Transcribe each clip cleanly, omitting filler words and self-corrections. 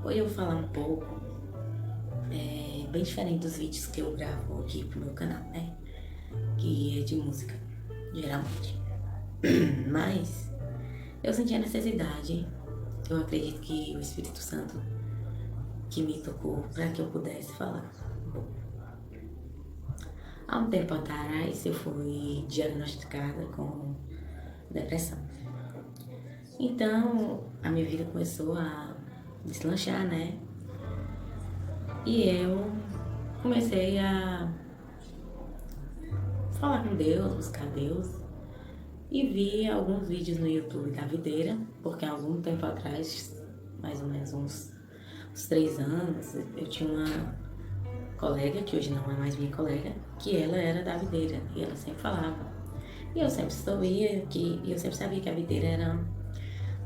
Hoje eu vou falar um pouco, bem diferente dos vídeos que eu gravo aqui pro meu canal, né? Que é de música, geralmente. Mas eu senti a necessidade, eu acredito que o Espírito Santo que me tocou para que eu pudesse falar. Bom, há um tempo atrás eu fui diagnosticada com depressão. Então a minha vida começou a deslanchar, né? E eu comecei a falar com Deus, buscar Deus. E vi alguns vídeos no YouTube da videira, porque há algum tempo atrás, mais ou menos uns 3 anos, eu tinha uma colega, que hoje não é mais minha colega, que ela era da videira e ela sempre falava. E eu sempre sabia que a videira era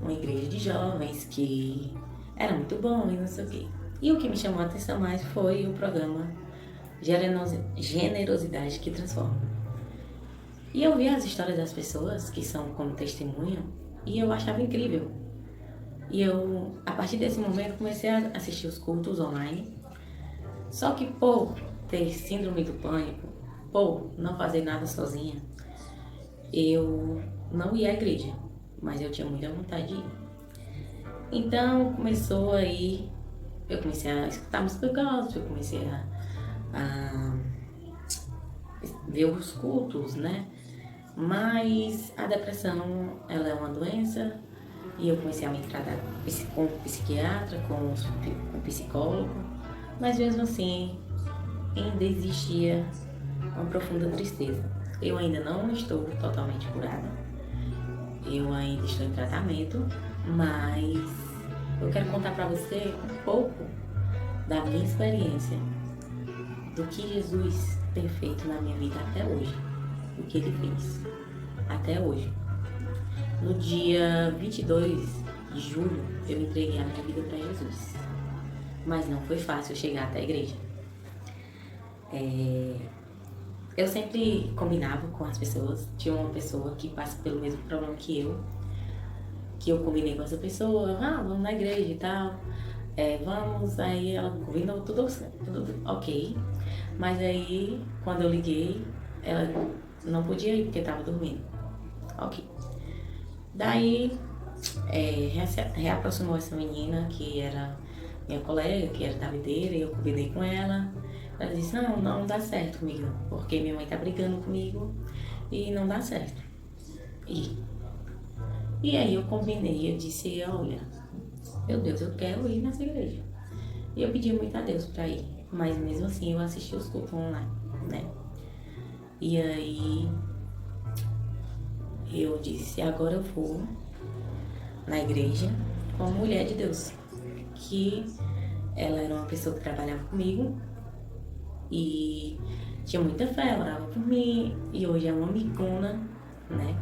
uma igreja de jovens, que era muito bom e não sei o quê. E o que me chamou a atenção mais foi o programa Generosidade que Transforma. E eu via as histórias das pessoas que são como testemunha e eu achava incrível. E eu, a partir desse momento, comecei a assistir os cultos online. Só que por ter síndrome do pânico, por não fazer nada sozinha, eu não ia à igreja, mas eu tinha muita vontade de ir. Então começou aí, eu comecei a escutar música gospel, eu comecei a ver os cultos, né? Mas a depressão, ela é uma doença e eu comecei a me tratar com psiquiatra, com psicólogo, mas mesmo assim ainda existia uma profunda tristeza. Eu ainda não estou totalmente curada, eu ainda estou em tratamento, mas eu quero contar para você um pouco da minha experiência, do que Jesus tem feito na minha vida até hoje, o que ele fez até hoje. No dia 22 de julho, eu entreguei a minha vida para Jesus. Mas não foi fácil chegar até a igreja. Eu sempre combinava com as pessoas. Tinha uma pessoa que passa pelo mesmo problema que eu combinei com essa pessoa. Vamos na igreja e tal. Vamos, aí ela combinou tudo ok. Mas aí, quando eu liguei, ela não podia ir porque estava dormindo. Ok. Daí, reaproximou essa menina que era minha colega, que era da videira, e eu combinei com ela. Ela disse, não dá certo comigo, porque minha mãe tá brigando comigo e não dá certo. E aí eu combinei, eu disse, olha, meu Deus, eu quero ir nessa igreja. E eu pedi muito a Deus pra ir, mas mesmo assim eu assisti os cultos online, né? E aí eu disse, agora eu vou na igreja com uma mulher de Deus, que ela era uma pessoa que trabalhava comigo e tinha muita fé, orava por mim, e hoje é uma amigona, né?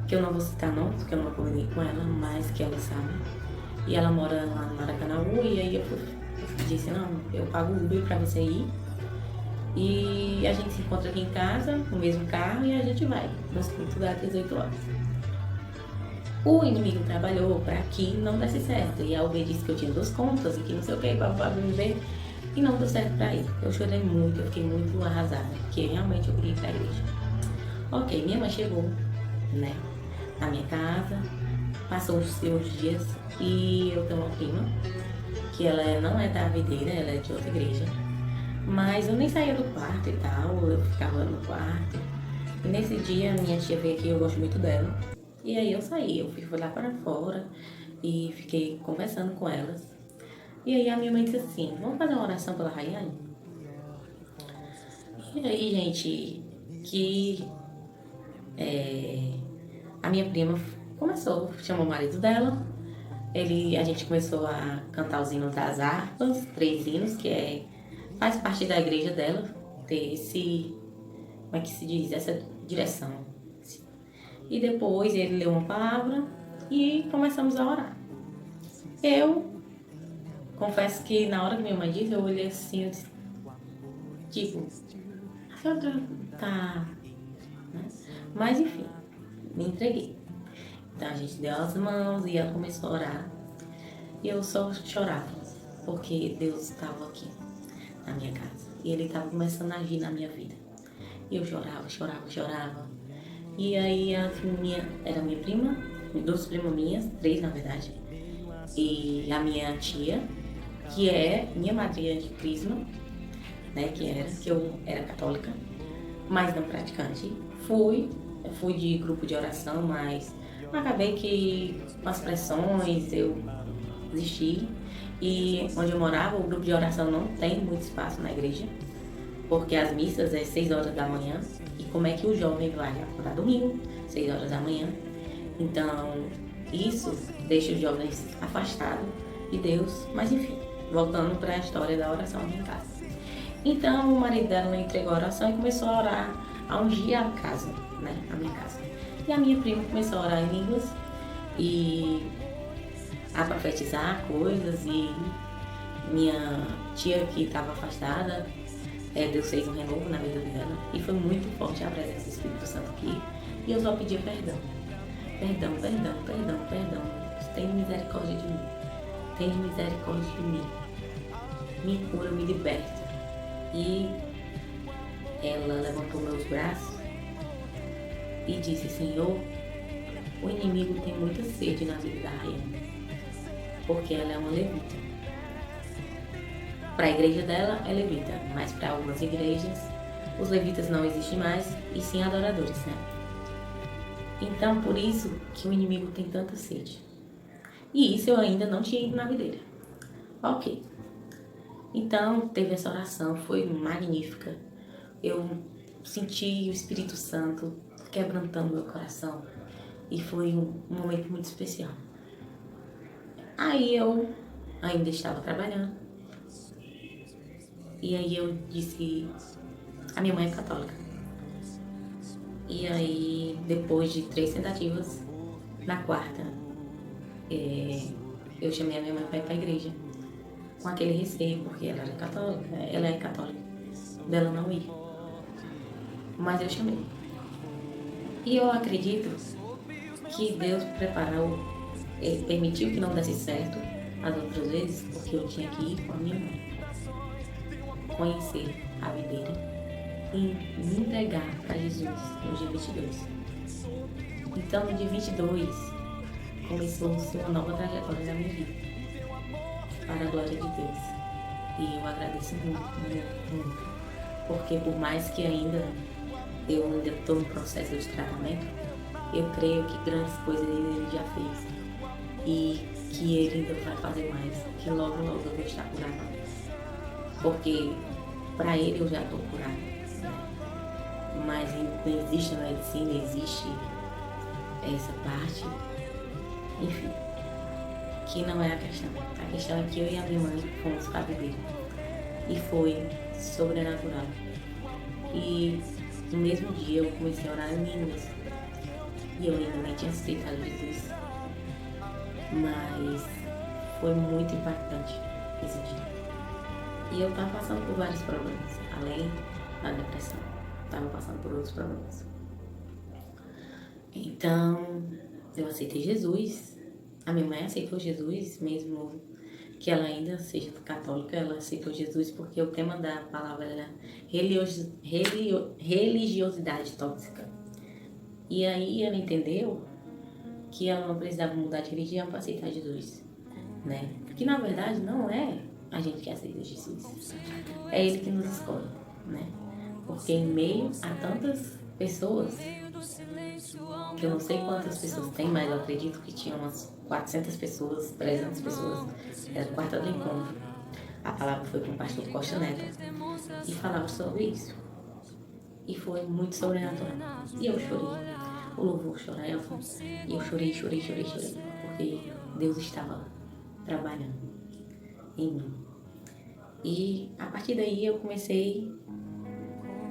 Que eu não vou citar não, porque eu não combinei com ela, mas que ela sabe. E ela mora lá no Maracanãú, e aí eu disse, não, eu pago o Uber pra você ir. E a gente se encontra aqui em casa, no mesmo carro, e a gente vai. Nos cultos das 18 horas. O inimigo trabalhou para que não desse certo. E a UB disse que eu tinha 2 contas e que não sei o que, para viver. E não deu certo para ir. Eu chorei muito, eu fiquei muito arrasada, porque realmente eu queria ir para a igreja. Ok, minha mãe chegou, né, na minha casa, passou os seus dias e eu tenho uma prima, que ela não é da videira, ela é de outra igreja. Mas eu nem saía do quarto e tal, eu ficava no quarto. E nesse dia minha tia veio aqui, eu gosto muito dela. E aí eu saí, eu fui lá para fora e fiquei conversando com elas. E aí a minha mãe disse assim, vamos fazer uma oração pela Rayane? E aí, gente, que a minha prima começou, chamou o marido dela. A gente começou a cantar os hinos das harpas, 3 hinos, faz parte da igreja dela, ter como é que se diz, essa direção. E depois ele leu uma palavra e começamos a orar. Eu confesso que na hora que minha mãe disse, eu olhei assim, eu disse, tipo, a senhora tá... Né? Mas enfim, me entreguei. Então a gente deu as mãos e ela começou a orar. E eu só chorava, porque Deus estava aqui na minha casa. E Ele estava começando a agir na minha vida. E eu chorava, chorava, chorava. E aí era minha prima, duas primas minhas, três na verdade. E a minha tia, que é minha madrinha de crisma, né, que eu era católica, mas não praticante. Fui de grupo de oração, mas acabei que com as pressões eu desisti. E onde eu morava, o grupo de oração não tem muito espaço na igreja, porque as missas é 6 horas da manhã. E como é que o jovem vai acordar domingo, 6 horas da manhã? Então, isso deixa os jovens afastados de Deus. Mas enfim, voltando para a história da oração aqui em casa. Então, o marido dela entregou a oração e começou a orar, a ungir a casa, né? A minha casa. E a minha prima começou a orar em línguas e a profetizar coisas. E minha tia, que estava afastada, Deus fez um renovo na vida dela. E foi muito forte a presença do Espírito Santo aqui. E eu só pedia perdão. Perdão, perdão, perdão, perdão. Tenha misericórdia de mim. Tenha misericórdia de mim. Me cura, me liberta. E ela levantou meus braços e disse: Senhor, o inimigo tem muita sede na vida da Rayane, porque ela é uma levita. Para a igreja dela é levita, mas para algumas igrejas os levitas não existem mais e sim adoradores, né? Então por isso que o inimigo tem tanta sede. E isso eu ainda não tinha ido na videira. Ok. Então, teve essa oração, foi magnífica. Eu senti o Espírito Santo quebrantando meu coração. E foi um momento muito especial. Aí eu ainda estava trabalhando. E aí eu disse... A minha mãe é católica. E aí, depois de 3 tentativas, na quarta, eu chamei a minha mãe para ir para a igreja. Com aquele receio, porque ela é católica, dela não ir. Mas eu chamei. E eu acredito que Deus preparou, Ele permitiu que não desse certo as outras vezes, porque eu tinha que ir com a minha mãe, conhecer a videira e me entregar para Jesus no dia 22. Então, no dia 22, começou-se uma nova trajetória da minha vida, para a glória de Deus. E eu agradeço muito, muito, muito. Porque por mais que eu ainda estou no processo de tratamento, eu creio que grandes coisas ele já fez. E que ele ainda vai fazer mais. Que logo, logo eu vou estar curada. Porque para ele eu já estou curada. Mas não existe na medicina, existe essa parte. Enfim. Que não é a questão. A questão é que eu e a minha mãe fomos para viver. E foi sobrenatural. E no mesmo dia eu comecei a orar em línguas. E eu ainda nem tinha aceitado Jesus. Mas foi muito impactante esse dia. E eu estava passando por vários problemas. Além da depressão. Estava passando por outros problemas. Então, eu aceitei Jesus. A minha mãe aceitou Jesus, mesmo que ela ainda seja católica, ela aceitou Jesus porque o tema da palavra era religiosidade tóxica. E aí ela entendeu que ela não precisava mudar de religião para aceitar Jesus, né? Porque na verdade não é a gente que aceita Jesus, é Ele que nos escolhe, né? Porque em meio a tantas pessoas, que eu não sei quantas pessoas tem, mas eu acredito que tinha umas 400 pessoas, 300 pessoas, era o quarto do encontro. A palavra foi com o pastor Costa Neto e falava sobre isso. E foi muito sobrenatural. E eu chorei. O louvor chorava. E eu chorei, porque Deus estava trabalhando em mim. E a partir daí eu comecei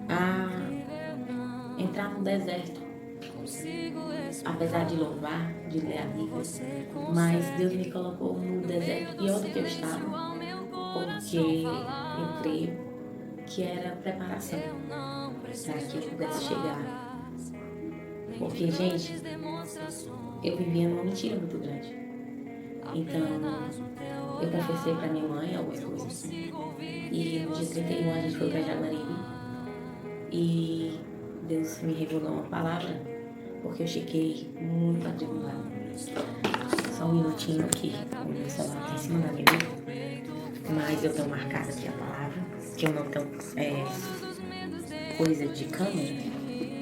a entrar no deserto. Apesar de louvar, de ler a Bíblia, mas Deus me colocou no deserto pior do que eu estava, porque eu creio que era preparação para que eu pudesse chegar. Porque, gente, eu vivia numa mentira muito grande. Então, eu confessei pra minha mãe algumas coisas. E no dia 31 a gente foi pra Jaguaribe. E Deus me revelou uma palavra, porque eu cheguei muito atribulada. Só um minutinho aqui, o meu celular tá em cima da minha, mas eu tenho marcado aqui a palavra, que eu não tenho coisa de câmera,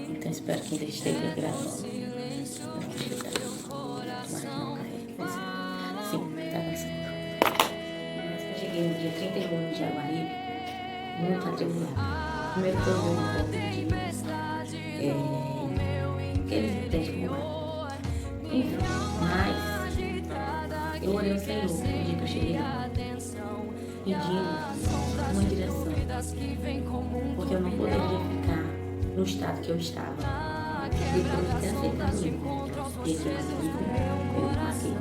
então espero que ainda esteja gravando. Sim, tá passando. Eu cheguei no dia 31 de Jaguaribe, muito atribulada. Primeiro que eu vi um pouco de que eles me têm como enfim, mas eu orei ao Senhor no dia que eu cheguei lá, pedindo uma direção, porque eu não poderia ficar no estado que eu estava depois de ter aceitado ele. E esse eu passei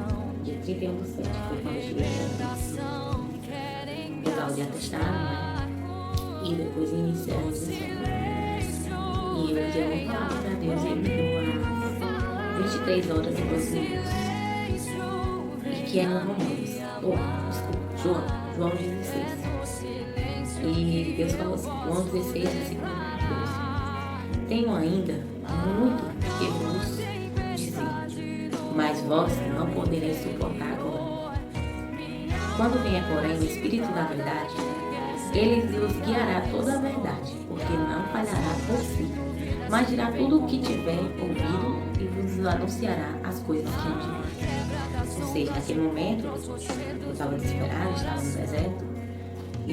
dia 31 do 7, foi quando eu cheguei lá, pegar o de atestado, né? E depois iniciar a exercão. E eu dei uma palavra para Deus e ele me deu às 23 horas e 12 minutos. E que é no Romanos. João 16. E Deus falou assim, João 16, versículo 12. Tenho ainda muito que vos dizer, mas vós não podereis suportar agora. Quando vier, porém, o Espírito da verdade, ele vos guiará toda a verdade, porque não falhará por si, mas dirá tudo o que tiver ouvido e vos anunciará as coisas que hão de vir. Ou seja, naquele momento, eu estava desesperada, estava no deserto e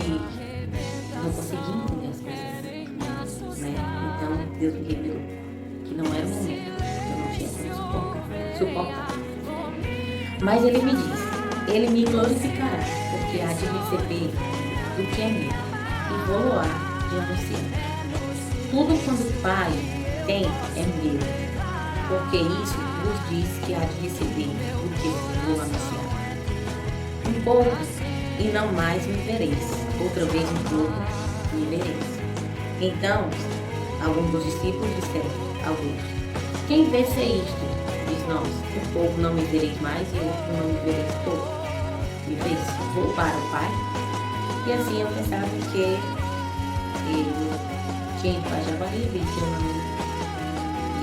não conseguia entender as coisas, né? Então, Deus me revelou que não era o momento, eu não tinha como suportar. Mas Ele me disse, Ele me glorificará, porque há de receber do que é meu, e vou há de anunciar. Tudo quanto o Pai tem é meu, porque isso vos diz que há de receber o que vou anunciar. Um pouco, e não mais me vereis, outra vez um pouco, me vereis. Então, alguns dos discípulos disseram ao outro, quem vê ser isto? Diz nós, um pouco não me vereis mais e outro não me vereis pouco. Me vereis, vou para o Pai. E assim eu pensava que ele tinha ido para Jaguaribe, que eu não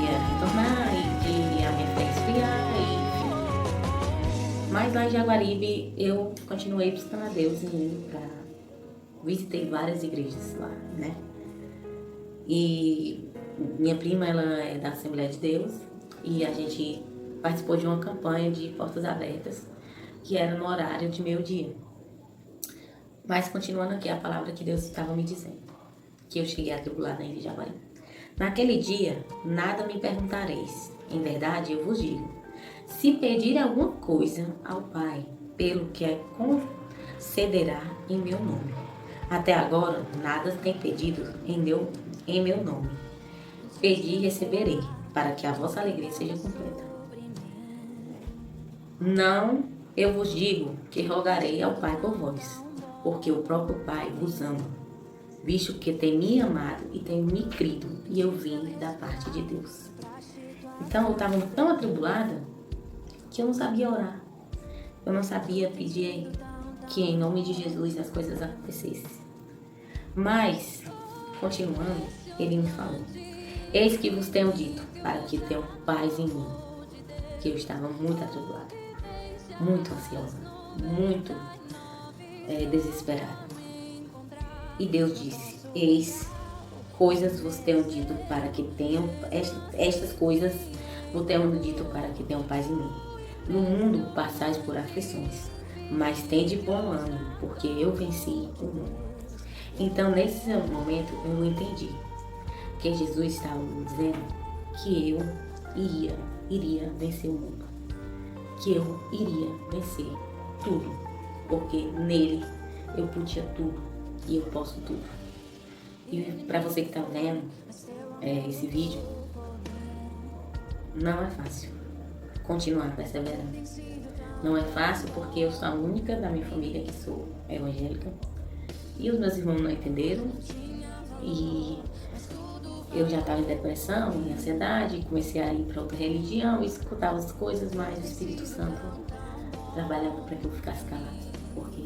ia retornar e que a minha fé ia esfriar, enfim. Mas lá em Jaguaribe eu continuei buscando a Deus e indo para... Visitei várias igrejas lá, né? E minha prima, ela é da Assembleia de Deus e a gente participou de uma campanha de portas abertas que era no horário de meio-dia. Mas continuando aqui a palavra que Deus estava me dizendo, que eu cheguei atribulada em Jaguaribe. Naquele dia, nada me perguntareis. Em verdade, eu vos digo, se pedir alguma coisa ao Pai, pelo que é concederá em meu nome. Até agora, nada tem pedido em meu nome. Pedi e receberei, para que a vossa alegria seja completa. Não, eu vos digo que rogarei ao Pai por vós, porque o próprio Pai vos ama, visto que tem me amado e tem me crido, e eu vim da parte de Deus. Então eu estava tão atribulada que eu não sabia orar. Eu não sabia pedir que em nome de Jesus as coisas acontecessem. Mas, continuando, ele me falou, eis que vos tenho dito, para que tenham paz em mim. Que eu estava muito atribulada, muito ansiosa, muito desesperada. E Deus disse, eis, coisas vos tenho dito para que tenham, estas coisas vos tenho dito para que tenham paz em mim. No mundo passais por aflições, mas tende bom ânimo, porque eu venci o mundo. Então, nesse momento, eu entendi que Jesus estava me dizendo que eu iria vencer o mundo, que eu iria vencer tudo, porque nele eu podia tudo e eu posso tudo. E para você que está vendo esse vídeo, não é fácil continuar perseverando. Não é fácil porque eu sou a única da minha família que sou evangélica e os meus irmãos não entenderam e eu já estava em depressão, em ansiedade, comecei a ir para outra religião, escutava as coisas, mas o Espírito Santo trabalhava para que eu ficasse calada, porque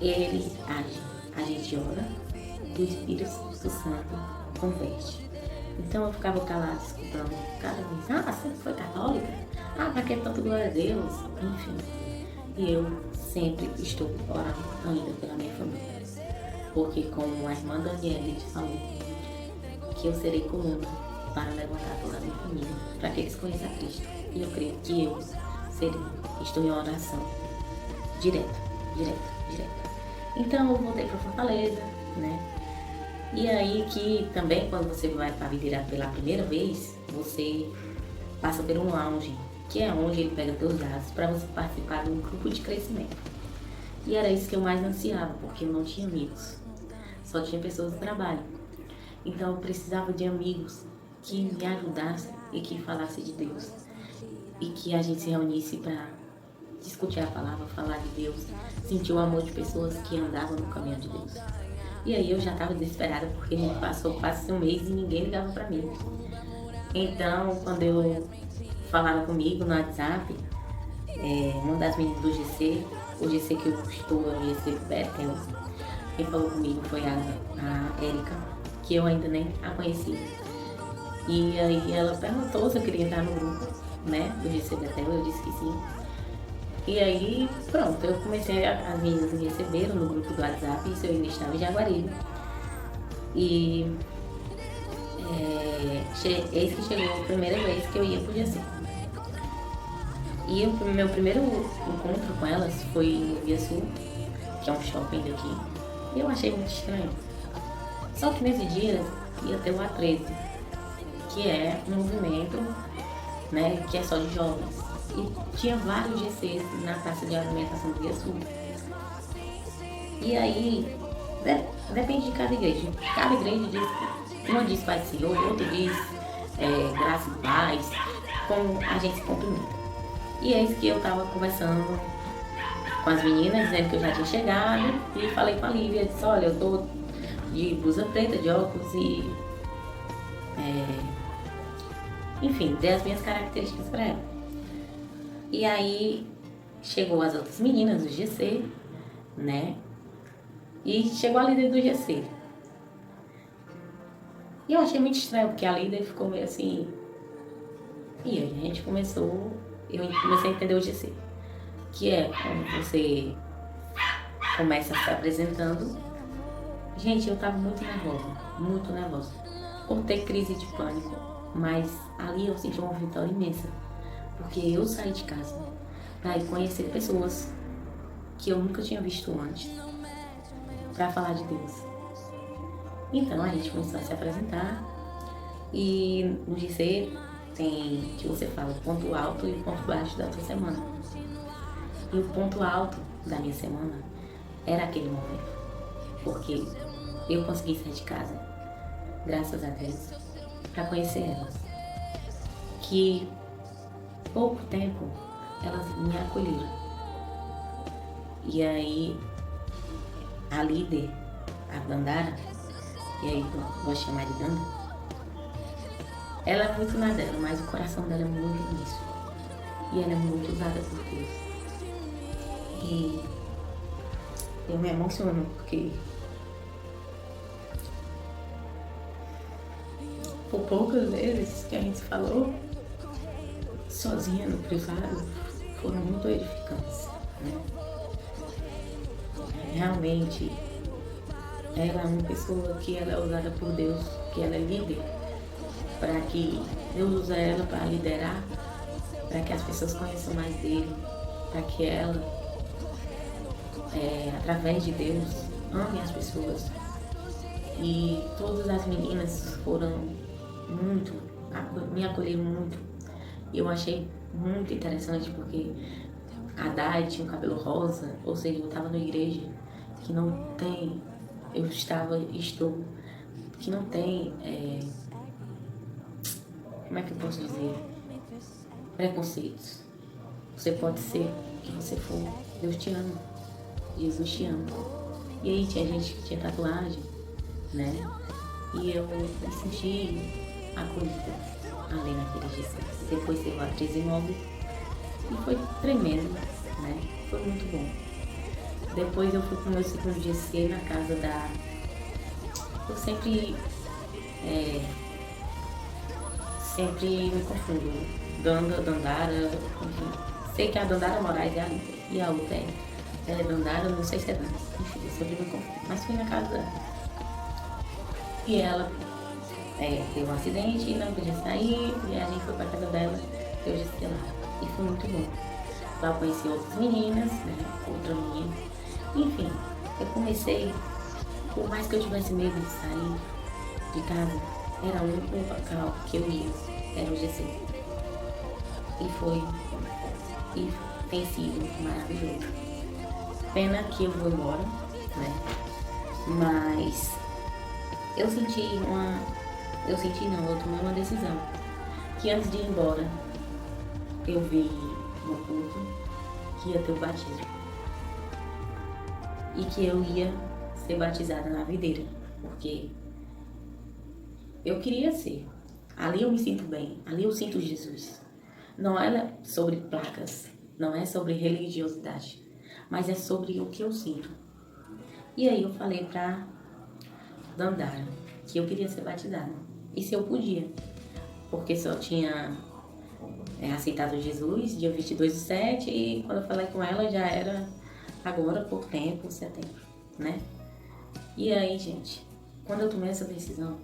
ele age. A gente ora e o Espírito Santo converte. Então eu ficava calada, escutando cada vez. Ah, você foi católica? Ah, pra que tanto glória a Deus? Enfim. E eu sempre estou orando ainda pela minha família. Porque como a irmã Daniela falou, que eu serei coluna para levantar toda a minha família, para que eles conheçam a Cristo. E eu creio que eu serei. Estou em oração direta. Então eu voltei para Fortaleza, né? E aí que também quando você vai para a videira pela primeira vez, você passa por um lounge, que é onde ele pega teus dados para você participar de um grupo de crescimento. E era isso que eu mais ansiava, porque eu não tinha amigos, só tinha pessoas do trabalho. Então eu precisava de amigos que me ajudassem e que falassem de Deus. E que a gente se reunisse para discutir a palavra, falar de Deus, sentir o amor de pessoas que andavam no caminho de Deus. E aí eu já estava desesperada porque passou quase um mês e ninguém ligava para mim. Então, quando eu falava comigo no WhatsApp, uma das meninas do GC, o GC que eu estou, o GC Bethel, quem falou comigo foi a Érica, que eu ainda nem a conhecia. E aí ela perguntou se eu queria entrar no grupo, né, do GC Bethel, eu disse que sim. E aí, pronto, eu comecei, as meninas me receberam no grupo do WhatsApp, isso eu ainda estava em Jaguaribe. E eis que chegou a primeira vez que eu ia pro GC. E o meu primeiro encontro com elas foi no Via Sul, que é um shopping daqui. E eu achei muito estranho. Só que nesse dia ia ter o A13, que é um movimento, né, que é só de jovens. E tinha vários GCs na praça de alimentação do Via Sul. E aí, depende de cada igreja. Cada igreja diz, uma diz Pai do Senhor, outra diz graça e paz, como a gente se cumprimenta. E é isso que eu tava conversando com as meninas, dizendo que eu já tinha chegado, e falei com a Lívia, disse, olha, eu tô de blusa preta, de óculos e enfim, dei as minhas características para ela. E aí chegou as outras meninas do GC, né? E chegou a líder do GC. E eu achei muito estranho, porque a líder ficou meio assim. E aí a gente começou, eu comecei a entender o GC. Que é quando você começa se apresentando. Gente, eu tava muito nervosa. Por ter crise de pânico. Mas ali eu senti uma vitória imensa. Porque eu saí de casa para ir conhecer pessoas que eu nunca tinha visto antes, para falar de Deus. Então a gente começou a se apresentar e no GC tem que você fala o ponto alto e o ponto baixo da tua semana. E o ponto alto da minha semana era aquele momento, porque eu consegui sair de casa, graças a Deus, para conhecer elas. Que pouco tempo elas me acolheram. E aí a líder, a Dandara, e aí eu vou chamar de Danda, ela é muito na dela, mas o coração dela é muito nisso. E ela é muito usada por Deus. E eu me emociono porque por poucas vezes que a gente falou sozinha no privado foram muito edificantes, né? Realmente ela é uma pessoa que ela é usada por Deus, que ela é líder, para que Deus usa ela para liderar, para que as pessoas conheçam mais dele, para que ela, através de Deus, ame as pessoas. E todas as meninas foram me acolheram muito. E eu achei muito interessante porque a Dai tinha um cabelo rosa, ou seja, eu estava numa igreja que não tem, que não tem, como é que eu posso dizer, preconceitos. Você pode ser o que você for, Deus te ama, Jesus te ama. E aí tinha gente que tinha tatuagem, né? E eu me senti acolhida ali naquele GC. Depois teve a atriz imóvel e foi tremendo, né? Foi muito bom. Depois eu fui pro meu segundo GC na casa da... Eu sempre me confundo. Dandara, enfim. Sei que a Dandara Moraes é a Lívia, e a outra é Dandara, não sei se é Danda. Enfim, eu sempre me confundo. Mas fui na casa dela. E ela teve um acidente e não podia sair, e a gente foi pra casa dela, eu GC lá. E foi muito bom. Lá eu conheci outras meninas, né? Outra menina. Enfim, eu comecei, por mais que eu tivesse medo de sair de casa, era o único local que eu ia, era o GC. E tem sido maravilhoso. Pena que eu vou embora, né? Mas eu tomei uma decisão. Que antes de ir embora, eu vi no culto que ia ter o batismo. E que eu ia ser batizada na videira, porque eu queria ser. Ali eu me sinto bem, ali eu sinto Jesus. Não é sobre placas, não é sobre religiosidade, mas é sobre o que eu sinto. E aí eu falei pra Dandara que eu queria ser batizada. E se eu podia, porque só tinha aceitado Jesus dia 22/7 e quando eu falei com ela já era agora por tempo, setembro, né? E aí, gente, quando eu tomei essa decisão,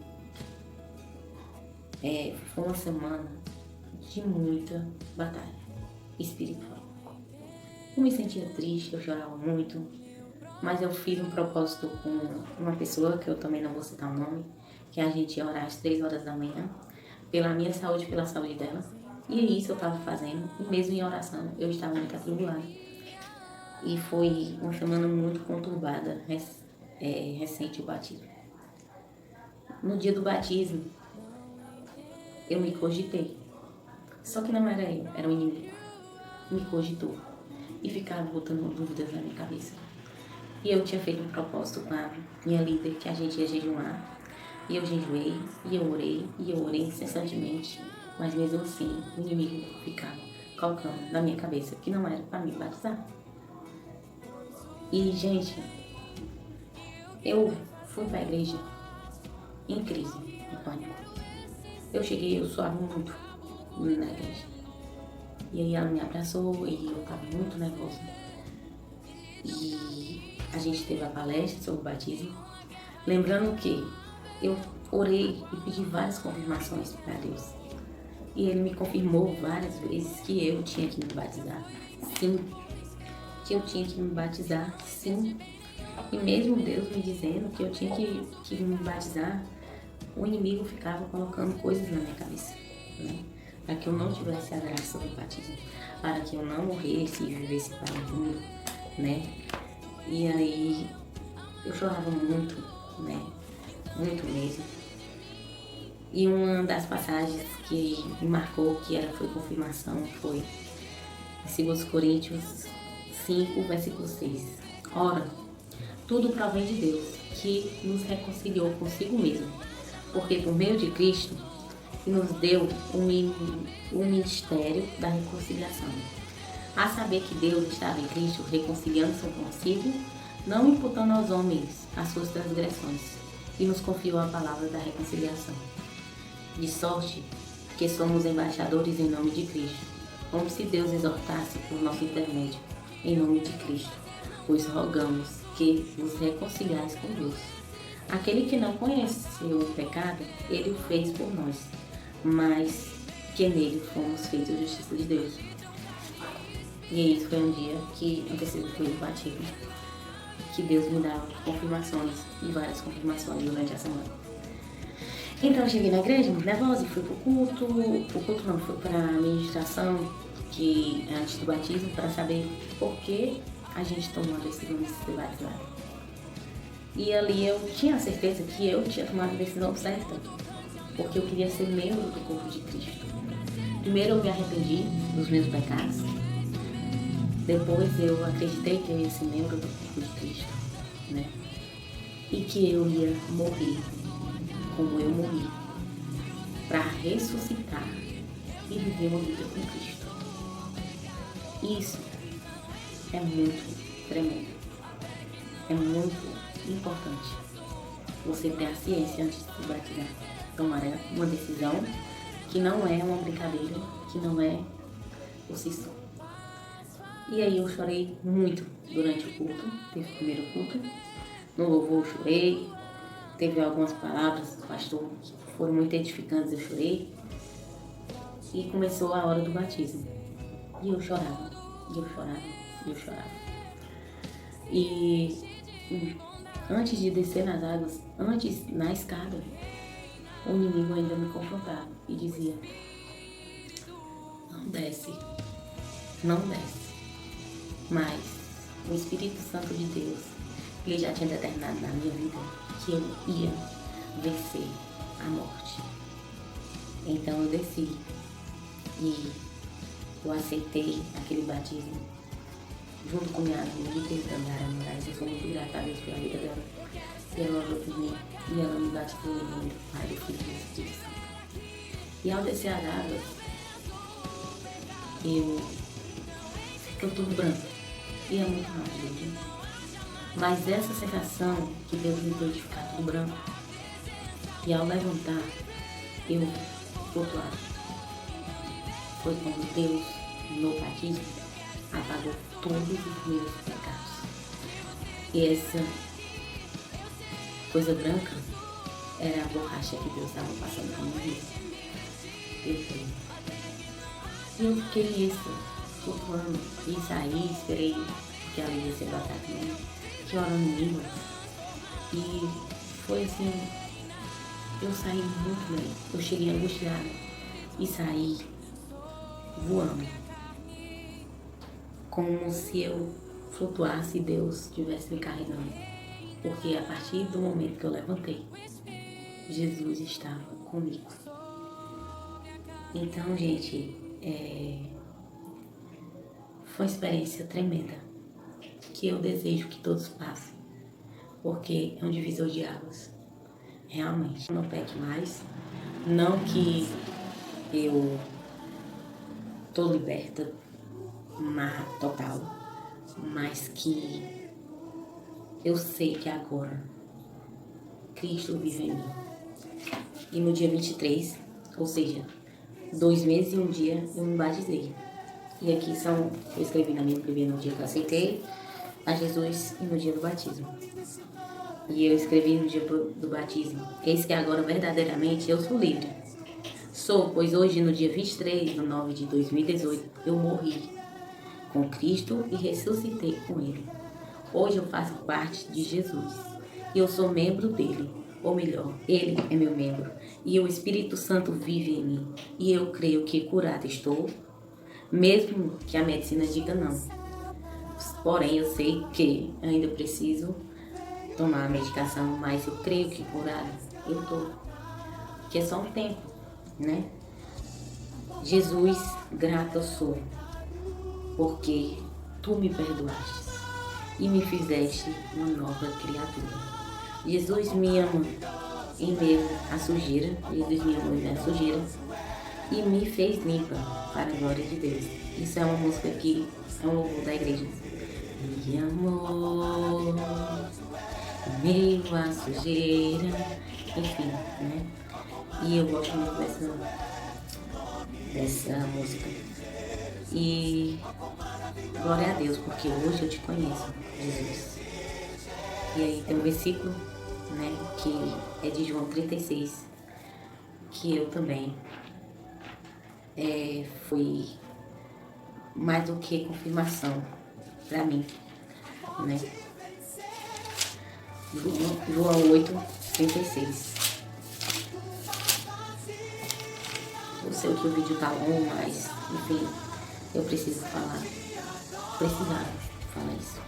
foi uma semana de muita batalha espiritual. Eu me sentia triste, eu chorava muito, mas eu fiz um propósito com uma pessoa, que eu também não vou citar o nome, que a gente ia orar às 3 horas da manhã, pela minha saúde e pela saúde dela. E isso eu estava fazendo, e mesmo em oração, eu estava muito atribulada. E foi uma semana muito conturbada, recente o batismo. No dia do batismo, eu me cogitei. Só que não era eu, era o inimigo. Me cogitou. E ficava botando dúvidas na minha cabeça. E eu tinha feito um propósito com a minha líder, que a gente ia jejuar. E eu jejuei, e eu orei incessantemente. Mas mesmo assim, o inimigo ficava colocando na minha cabeça que não era para me batizar. E, gente, eu fui pra igreja em crise, em pânico. Eu cheguei, eu suava muito na igreja. E aí ela me abraçou e eu tava muito nervosa. E a gente teve a palestra sobre o batismo. Lembrando que eu orei e pedi várias confirmações para Deus. E ele me confirmou várias vezes que eu tinha que me batizar. Sim. Que eu tinha que me batizar, sim. E mesmo Deus me dizendo que eu tinha que me batizar, o inimigo ficava colocando coisas na minha cabeça, né? Para que eu não tivesse a graça do batismo, para que eu não morresse e vivesse para o mundo, né? E aí eu chorava muito, né? Muito mesmo. E uma das passagens que me marcou, que foi confirmação, foi em 2 Coríntios 5, versículo 6. Ora, tudo provém de Deus, que nos reconciliou consigo mesmo, porque por meio de Cristo nos deu o ministério da reconciliação. A saber que Deus estava em Cristo reconciliando-se consigo, não imputando aos homens as suas transgressões, e nos confiou a palavra da reconciliação. De sorte que somos embaixadores em nome de Cristo, como se Deus exortasse por nosso intermédio, em nome de Cristo, pois rogamos que vos reconciliais com Deus. Aquele que não conheceu o pecado, ele o fez por nós, mas que nele fomos feitos justiça de Deus. E isso foi um dia que antecedeu o batismo, que Deus me dava confirmações e várias confirmações durante a semana. Então eu cheguei na igreja muito nervosa e fui pro culto. O culto não, fui para a ministração antes do batismo, para saber por que a gente tomou a decisão de ser batizado. E ali eu tinha a certeza que eu tinha tomado a decisão certa, porque eu queria ser membro do corpo de Cristo. Primeiro eu me arrependi dos meus pecados, depois eu acreditei que eu ia ser membro do corpo de Cristo, né? E que eu ia morrer como eu morri, para ressuscitar e viver uma vida com Cristo. Isso é muito tremendo. é muito importante você ter a ciência antes de se batizar. Tomar uma decisão que não é uma brincadeira, que não é por si só. E aí eu chorei muito durante o culto, teve o primeiro culto. No louvor eu chorei, teve algumas palavras do pastor que foram muito edificantes, eu chorei. E começou a hora do batismo. E eu chorava, e eu chorava, e eu chorava. E antes de descer nas águas, antes na escada, o inimigo ainda me confrontava e dizia: não desce, não desce. Mas o Espírito Santo de Deus, ele já tinha determinado na minha vida que eu ia vencer a morte. Então eu desci e eu aceitei aquele batismo junto com minha amiga Dandara Moraes. Eu sou muito grata a Deus pela vida dela. E ela orou por mim e ela me batizou em nome do Pai, do Filho e do Espírito Santo. E ao descer as águas, ficou tudo branco. E é muito rápido, gente. Mas essa sensação que Deus me deu de ficar tudo branco, e ao levantar, eu flutuava. Foi quando Deus, no batismo, apagou todos os meus pecados. E essa coisa branca era a borracha que Deus estava passando por mim. Eu fui. E eu fiquei flutuando. E saí, esperei que ela ia ser batata comigo, que orando em línguas. E foi assim, eu saí muito bem. Eu cheguei angustiada e saí voando. Como se eu flutuasse e Deus estivesse me carregando. Porque a partir do momento que eu levantei, Jesus estava comigo. Então, gente, foi uma experiência tremenda, que eu desejo que todos passem, porque é um divisor de águas. Realmente, não peque mais, não que eu tô liberta, total, mas que eu sei que agora Cristo vive em mim. E no dia 23, ou seja, 2 meses e 1 dia, eu me batizei. E aqui eu escrevi na minha Bíblia no dia que eu aceitei a Jesus e no dia do batismo. E eu escrevi no dia do batismo: eis que agora verdadeiramente eu sou livre. Sou, pois hoje, no dia 23/9/2018, eu morri com Cristo e ressuscitei com Ele. Hoje eu faço parte de Jesus e eu sou membro dele, ou melhor, Ele é meu membro, e o Espírito Santo vive em mim, e eu creio que curada estou, mesmo que a medicina diga não. Porém, eu sei que ainda preciso tomar a medicação, mas eu creio que curada eu estou, que é só um tempo, né? Jesus, grata eu sou, porque tu me perdoaste e me fizeste uma nova criatura. Jesus me ama em meio à sujeira, Jesus me amou em meio à sujeira e me fez limpa para a glória de Deus. Isso é uma música que é um louvor da igreja. Me amou em meio à sujeira, enfim, né? E eu gosto muito dessa música. E glória a Deus, porque hoje eu te conheço, Jesus. E aí tem um versículo, né, que é de João 36, que eu também foi mais do que confirmação para mim, né? João 8:36. Eu sei que o vídeo tá longo, mas enfim, eu precisava falar isso.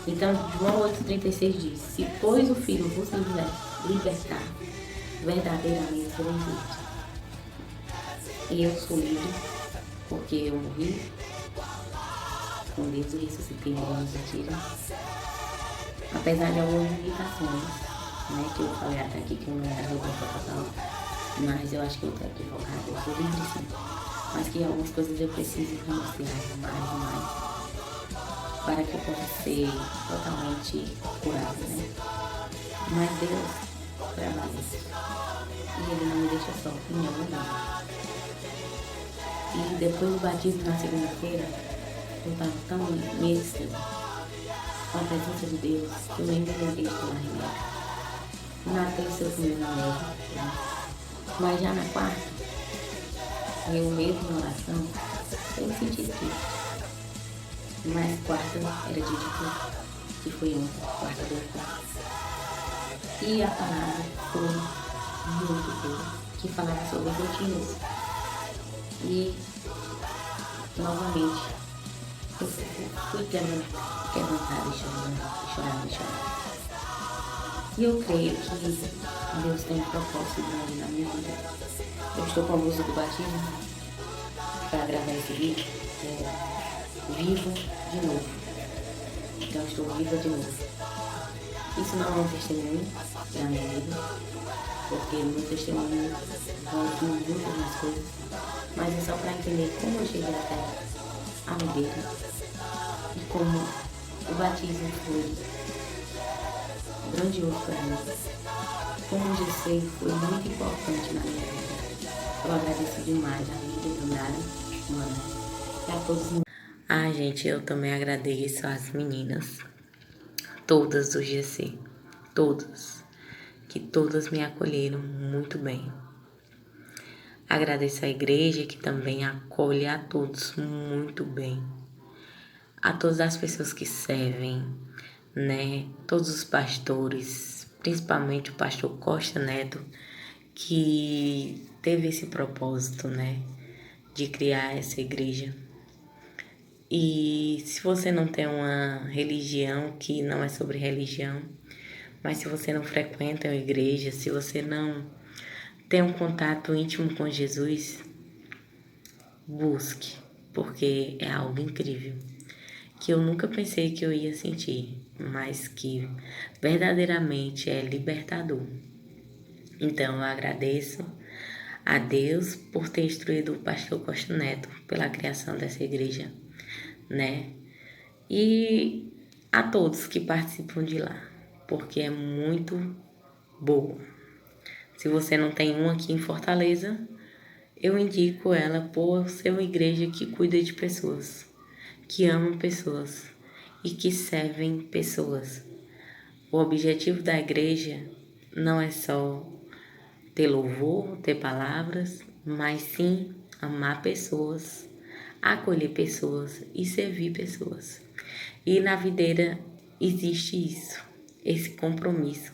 Então, João 8:36 diz: se pois o Filho vos libertar, verdadeiramente sereis livres. E eu sou livre, porque eu morri com Deus e ressuscitei em mentira. Apesar de algumas limitações, né, que eu falei até aqui que eu não era revolta total, mas eu acho que eu estou equivocada, eu sou livre sim. Mas que algumas coisas eu preciso renunciar mais e mais. para que eu possa ser totalmente curado, né? Mas Deus trabalha e Ele não me deixa só em nenhum momento. E depois do batismo na segunda-feira, eu estava tão imersa com a presença de Deus que eu nem me lembrei de tomar remédio. Na terça eu fui no médico, né? Mas já na quarta, eu mesmo na oração, eu me senti triste. Mas quarta era dia de culto, que foi ontem, quarta do culto. E a palavra foi muito boa, que falava sobre rotinas. E, novamente, eu fui quebrantada e chorando. E eu creio que Deus tem um propósito grande na minha vida. Eu estou com a blusa do batismo para gravar esse vídeo. Vivo de novo. Então eu estou viva de novo. Isso não é um testemunho da minha vida, porque meu testemunho vão vir muitas mais coisas, mas é só para entender como eu cheguei até a videira e como o batismo foi grandioso para mim, como o GC foi muito importante na minha vida. Eu agradeço demais a vida do Nara, mano, e a todos. Gente, eu também agradeço às meninas, todas do GC, todas, que todas me acolheram muito bem. Agradeço à igreja que também acolhe a todos muito bem. A todas as pessoas que servem, né? Todos os pastores, principalmente o pastor Costa Neto, que teve esse propósito, né? De criar essa igreja. E se você não tem uma religião, que não é sobre religião, mas se você não frequenta uma igreja, se você não tem um contato íntimo com Jesus, busque, porque é algo incrível, que eu nunca pensei que eu ia sentir, mas que verdadeiramente é libertador. Então eu agradeço a Deus por ter instruído o pastor Costa Neto pela criação dessa igreja, né? E a todos que participam de lá, porque é muito boa. Se você não tem uma aqui em Fortaleza, eu indico ela por ser uma igreja que cuida de pessoas, que ama pessoas e que servem pessoas. O objetivo da igreja não é só ter louvor, ter palavras, mas sim amar pessoas, acolher pessoas e servir pessoas. E na videira existe isso, esse compromisso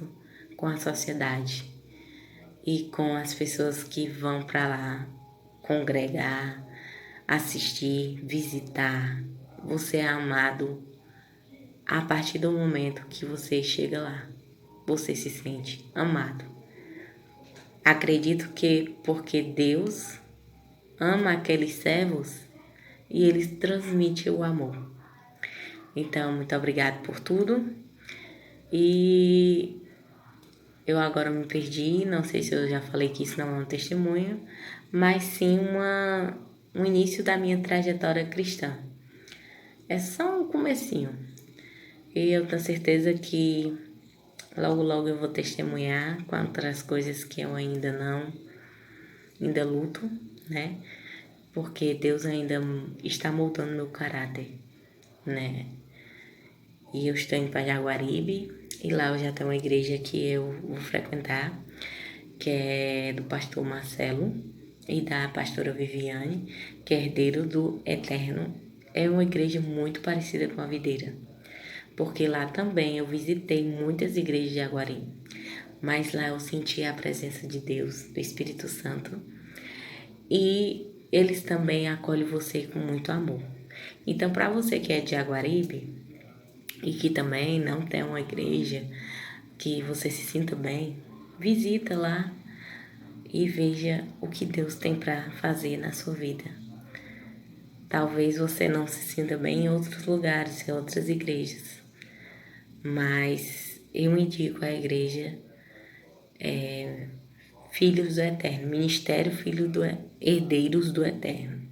com a sociedade e com as pessoas que vão para lá congregar, assistir, visitar. Você é amado a partir do momento que você chega lá. Você se sente amado. Acredito que porque Deus ama aqueles servos e Ele transmite o amor. Então, muito obrigado por tudo. E eu agora me perdi, não sei se eu já falei que isso não é um testemunho, mas sim um início da minha trajetória cristã. É só um comecinho. E eu tenho certeza que logo, logo eu vou testemunhar com outras coisas que eu ainda luto, né? Porque Deus ainda está moldando meu caráter, né? E eu estou em Pajaguaribe, e lá eu já tenho uma igreja que eu vou frequentar, que é do pastor Marcelo e da pastora Viviane, que é herdeiro do Eterno. É uma igreja muito parecida com a videira, porque lá também eu visitei muitas igrejas de Jaguari, mas lá eu senti a presença de Deus, do Espírito Santo, e eles também acolhem você com muito amor. Então, para você que é de Jaguaribe e que também não tem uma igreja que você se sinta bem, visita lá e veja o que Deus tem para fazer na sua vida. Talvez você não se sinta bem em outros lugares, em outras igrejas, mas eu indico a igreja Filhos do Eterno, Ministério Filho do Herdeiros do Eterno,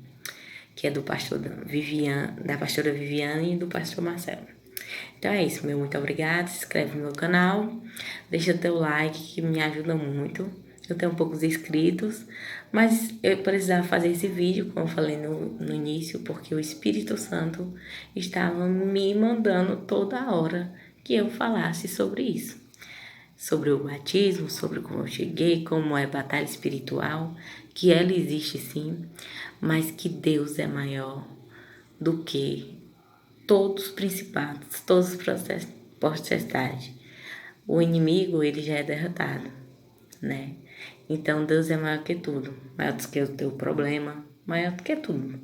que é do pastor da pastora Viviane e do pastor Marcelo. Então é isso, meu muito obrigado. Se inscreve no meu canal, deixa teu like que me ajuda muito. Eu tenho poucos inscritos, mas eu precisava fazer esse vídeo, como eu falei no início, porque o Espírito Santo estava me mandando toda hora que eu falasse sobre isso. Sobre o batismo, sobre como eu cheguei, como é batalha espiritual, que ela existe sim, mas que Deus é maior do que todos os principados, todos os potestades. O inimigo, ele já é derrotado, né? Então, Deus é maior que tudo, maior do que o teu problema, maior do que tudo.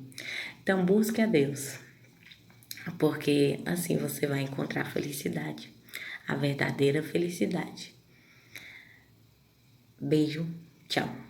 Então, busque a Deus, porque assim você vai encontrar a felicidade, a verdadeira felicidade. Beijo, tchau.